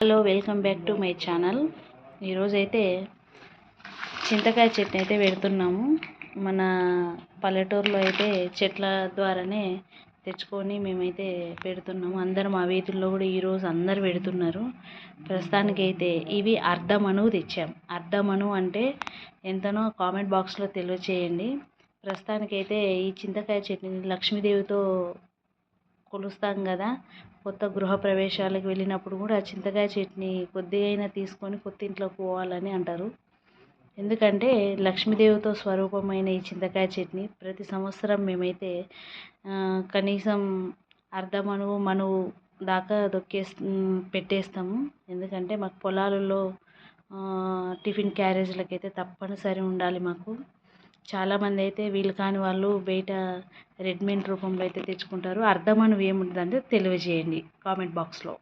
Hello, welcome back to my channel. ఈరోజైతే చింతకాయ చట్నీ అయితే పెడుతున్నాము. మన పల్లెటూరులో అయితే చెట్ల ద్వారానే తెచ్చుకొని మేమైతే పెడుతున్నాము. అందరం మా వీధుల్లో కూడా ఈరోజు అందరు పెడుతున్నారు. ప్రస్తుతానికైతే ఇవి అర్ధమనువు తెచ్చాం. అర్ధమనువు అంటే ఎంతనో కామెంట్ బాక్స్లో తెలియచేయండి. ప్రస్తుతానికైతే ఈ చింతకాయ చట్నీ లక్ష్మీదేవితో కొలుస్తాం కదా, కొత్త గృహప్రవేశాలకు వెళ్ళినప్పుడు కూడా చింతకాయ చట్నీ కొద్దిగా అయినా తీసుకొని కొత్త ఇంట్లోకి పోవాలని అంటారు. ఎందుకంటే లక్ష్మీదేవితో స్వరూపమైన ఈ చింతకాయ చట్నీ ప్రతి సంవత్సరం మేమైతే కనీసం మనువు దాకా పెట్టేస్తాము. ఎందుకంటే మాకు పొలాలలో టిఫిన్ క్యారేజ్లకు అయితే తప్పనిసరి ఉండాలి. మాకు చాలామంది అయితే వీలు కాని వాళ్ళు బయట రెడీమేడ్ రూపంలో అయితే తెచ్చుకుంటారు. అర్ధమనువు ఏముంటుందంటే తెలియజేయండి కామెంట్ బాక్స్లో.